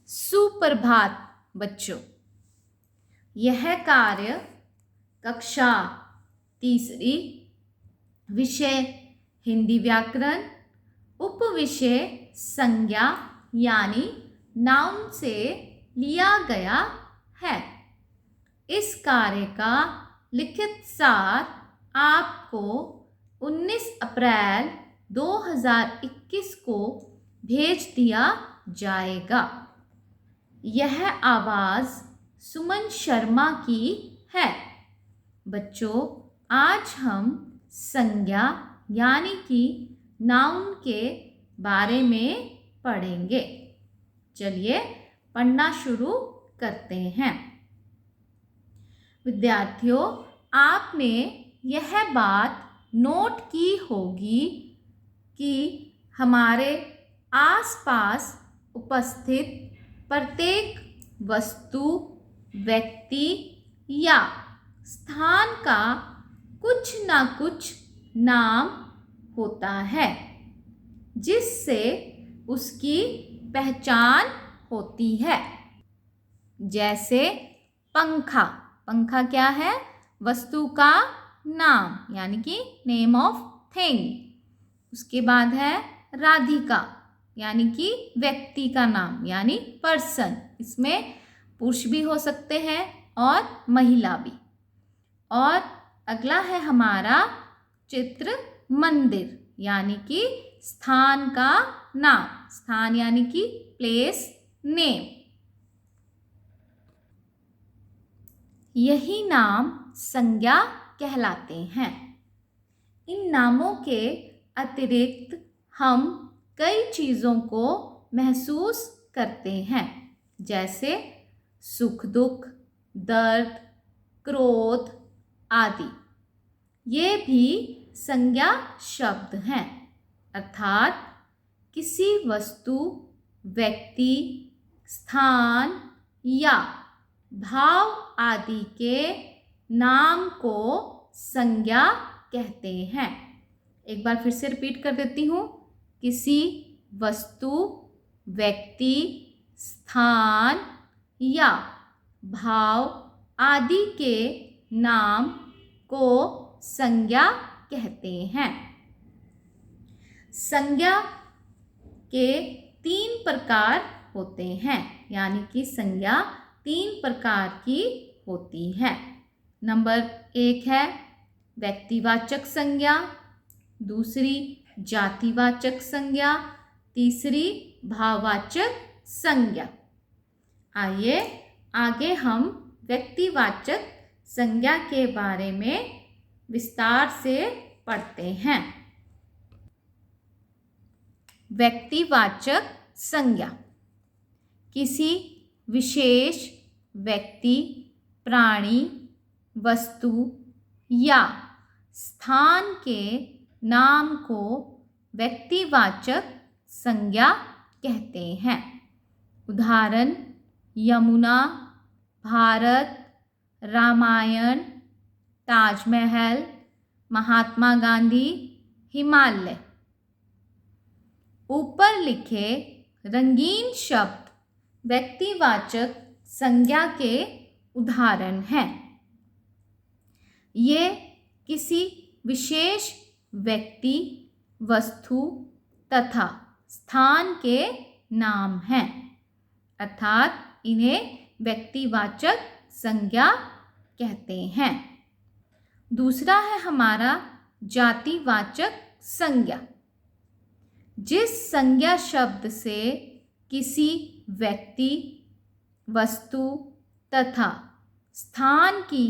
सुप्रभात बच्चों। यह कार्य कक्षा तीसरी, विषय हिंदी व्याकरण, उपविषय संज्ञा यानी नाउन से लिया गया है। इस कार्य का लिखित सार आपको 19 अप्रैल 2021 को भेज दिया जाएगा। यह आवाज़ सुमन शर्मा की है। बच्चों, आज हम संज्ञा यानी कि नाउन के बारे में पढ़ेंगे। चलिए पढ़ना शुरू करते हैं। विद्यार्थियों, आपने यह बात नोट की होगी कि हमारे आसपास उपस्थित प्रत्येक वस्तु, व्यक्ति या स्थान का कुछ ना कुछ नाम होता है जिससे उसकी पहचान होती है। जैसे पंखा। पंखा क्या है? वस्तु का नाम यानी कि नेम ऑफ थिंग। उसके बाद है राधिका यानी कि व्यक्ति का नाम यानी पर्सन। इसमें पुरुष भी हो सकते हैं और महिला भी। और अगला है हमारा चित्र मंदिर यानी कि स्थान का नाम। स्थान यानी कि प्लेस नेम। यही नाम संज्ञा कहलाते हैं। इन नामों के अतिरिक्त हम कई चीज़ों को महसूस करते हैं, जैसे सुख दुख, दर्द, क्रोध आदि। ये भी संज्ञा शब्द हैं, अर्थात किसी वस्तु, व्यक्ति, स्थान या भाव आदि के नाम को संज्ञा कहते हैं। एक बार फिर से रिपीट कर देती हूँ। किसी वस्तु, व्यक्ति, स्थान या भाव आदि के नाम को संज्ञा कहते हैं। संज्ञा के 3 प्रकार होते हैं, यानी कि संज्ञा 3 प्रकार की होती है। नंबर 1 है व्यक्तिवाचक संज्ञा, दूसरी जातिवाचक संज्ञा, तीसरी भाववाचक संज्ञा। आइए आगे हम व्यक्तिवाचक संज्ञा के बारे में विस्तार से पढ़ते हैं। व्यक्तिवाचक संज्ञा किसी विशेष व्यक्ति, प्राणी, वस्तु या स्थान के नाम को व्यक्तिवाचक संज्ञा कहते हैं। उदाहरण यमुना, भारत, रामायण, ताजमहल, महात्मा गांधी, हिमालय। ऊपर लिखे रंगीन शब्द व्यक्तिवाचक संज्ञा के उदाहरण हैं। ये किसी विशेष व्यक्ति, वस्तु तथा स्थान के नाम हैं, अर्थात इन्हें व्यक्तिवाचक संज्ञा कहते हैं। दूसरा है हमारा जातिवाचक संज्ञा। जिस संज्ञा शब्द से किसी व्यक्ति, वस्तु तथा स्थान की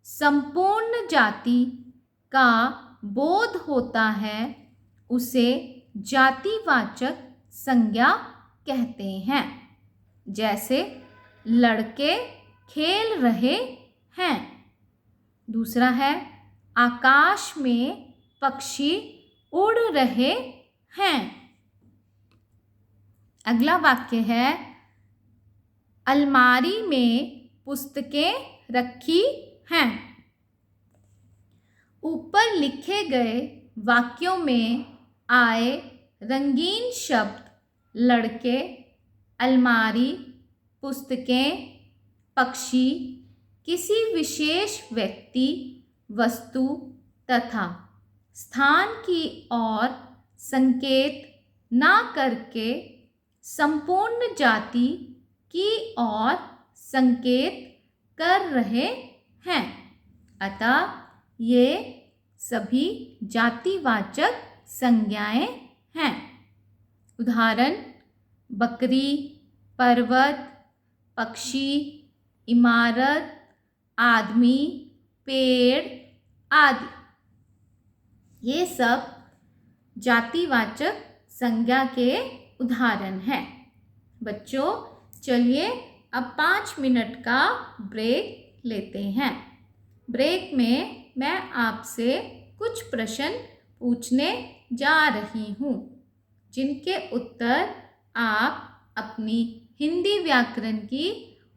संपूर्ण जाति का बोध होता है, उसे जातिवाचक संज्ञा कहते हैं। जैसे लड़के खेल रहे हैं। दूसरा है आकाश में पक्षी उड़ रहे हैं। अगला वाक्य है अलमारी में पुस्तकें रखी हैं। ऊपर लिखे गए वाक्यों में आए रंगीन शब्द लड़के, अलमारी, पुस्तकें, पक्षी, किसी विशेष व्यक्ति, वस्तु तथा स्थान की ओर संकेत ना करके संपूर्ण जाति की ओर संकेत कर रहे हैं। अतः ये सभी जातिवाचक संज्ञाएं हैं। उदाहरण: बकरी, पर्वत, पक्षी, इमारत, आदमी, पेड़ आदि। ये सब जातिवाचक संज्ञा के उदाहरण हैं। बच्चों, चलिए अब 5 मिनट का ब्रेक लेते हैं। ब्रेक में मैं आपसे कुछ प्रश्न पूछने जा रही हूँ, जिनके उत्तर आप अपनी हिंदी व्याकरण की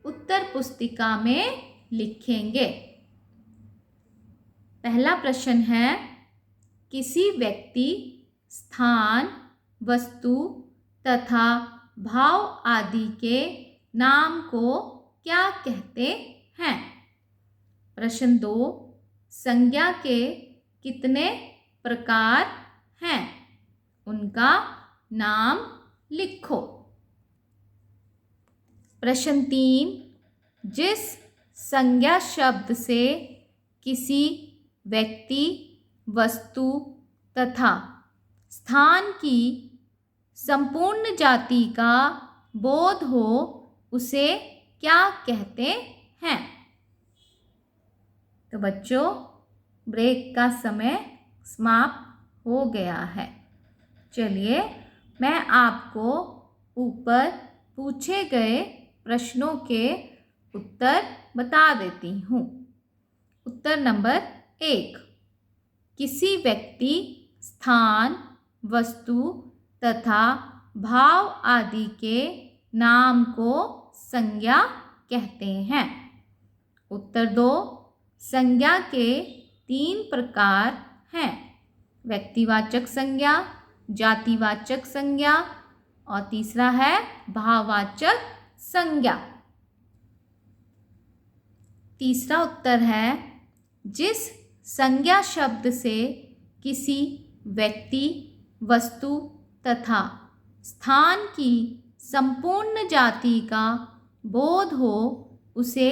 उत्तर पुस्तिका में लिखेंगे। पहला प्रश्न है, किसी व्यक्ति, स्थान, वस्तु तथा भाव आदि के नाम को क्या कहते हैं? प्रश्न 2, संज्ञा के कितने प्रकार हैं? उनका नाम लिखो। प्रश्न 3, जिस संज्ञा शब्द से किसी व्यक्ति, वस्तु तथा स्थान की संपूर्ण जाति का बोध हो उसे क्या कहते हैं? तो बच्चों, ब्रेक का समय समाप्त हो गया है। चलिए मैं आपको ऊपर पूछे गए प्रश्नों के उत्तर बता देती हूँ। उत्तर नंबर 1, किसी व्यक्ति, स्थान, वस्तु तथा भाव आदि के नाम को संज्ञा कहते हैं। उत्तर 2, संज्ञा के 3 प्रकार हैं: व्यक्तिवाचक संज्ञा, जातिवाचक संज्ञा और तीसरा है भाववाचक संज्ञा। तीसरा उत्तर है, जिस संज्ञा शब्द से किसी व्यक्ति, वस्तु तथा स्थान की संपूर्ण जाति का बोध हो उसे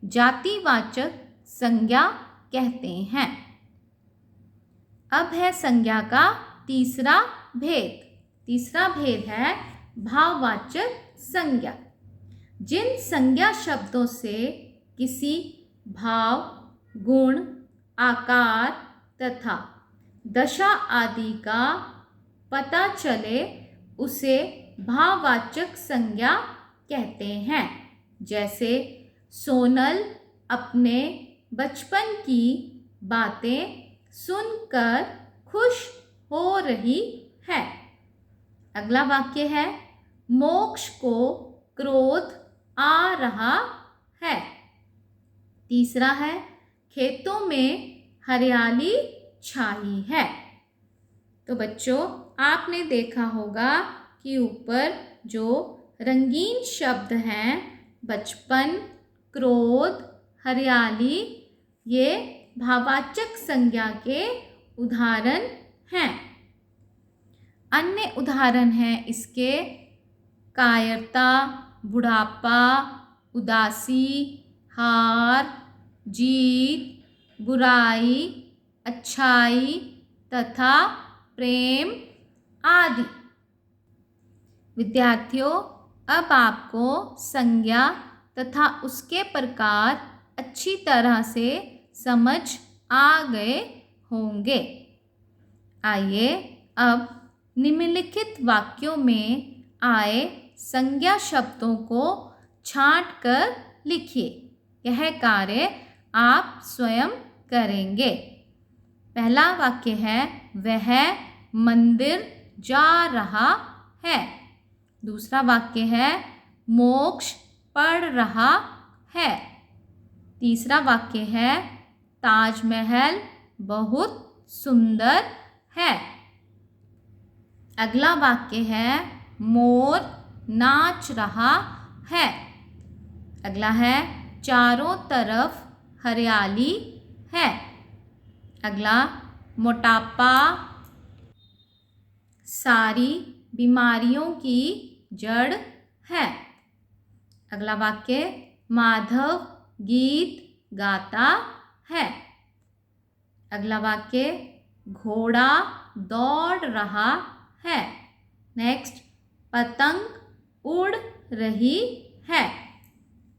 जातिवाचक संज्ञा कहते हैं। अब है संज्ञा का तीसरा भेद। तीसरा भेद है भाववाचक संज्ञा। जिन संज्ञा शब्दों से किसी भाव, गुण, आकार तथा दशा आदि का पता चले उसे भाववाचक संज्ञा कहते हैं। जैसे सोनल अपने बचपन की बातें सुनकर खुश हो रही है। अगला वाक्य है, मोक्ष को क्रोध आ रहा है। तीसरा है, खेतों में हरियाली छाई है। तो बच्चों, आपने देखा होगा कि ऊपर जो रंगीन शब्द हैं, बचपन, क्रोध, हरियाली, ये भाववाचक संज्ञा के उदाहरण हैं। अन्य उदाहरण हैं इसके कायरता, बुढ़ापा, उदासी, हार, जीत, बुराई, अच्छाई तथा प्रेम आदि। विद्यार्थियों, अब आपको संज्ञा तथा उसके प्रकार अच्छी तरह से समझ आ गए होंगे। आइए अब निम्नलिखित वाक्यों में आए संज्ञा शब्दों को छांटकर लिखिए। यह कार्य आप स्वयं करेंगे। पहला वाक्य है, वह मंदिर जा रहा है। दूसरा वाक्य है, मोक्ष पढ़ रहा है। तीसरा वाक्य है, ताजमहल बहुत सुंदर है। अगला वाक्य है, मोर नाच रहा है। अगला है चारों तरफ हरियाली है। अगला मोटापा सारी बीमारियों की जड़ है। अगला वाक्य माधव गीत गाता है। अगला वाक्य घोड़ा दौड़ रहा है। नेक्स्ट पतंग उड़ रही है।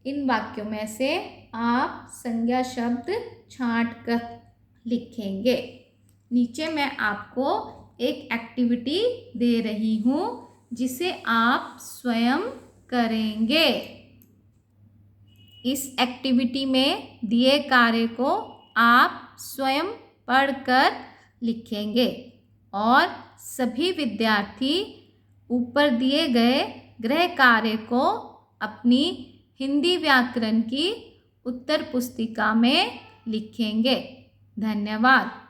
इन वाक्यों में से आप संज्ञा शब्द छांट कर लिखेंगे। नीचे मैं आपको एक एक्टिविटी दे रही हूँ जिसे आप स्वयं करेंगे। इस एक्टिविटी में दिए कार्य को आप स्वयं पढ़कर लिखेंगे और सभी विद्यार्थी ऊपर दिए गए गृह कार्य को अपनी हिंदी व्याकरण की उत्तर पुस्तिका में लिखेंगे। धन्यवाद।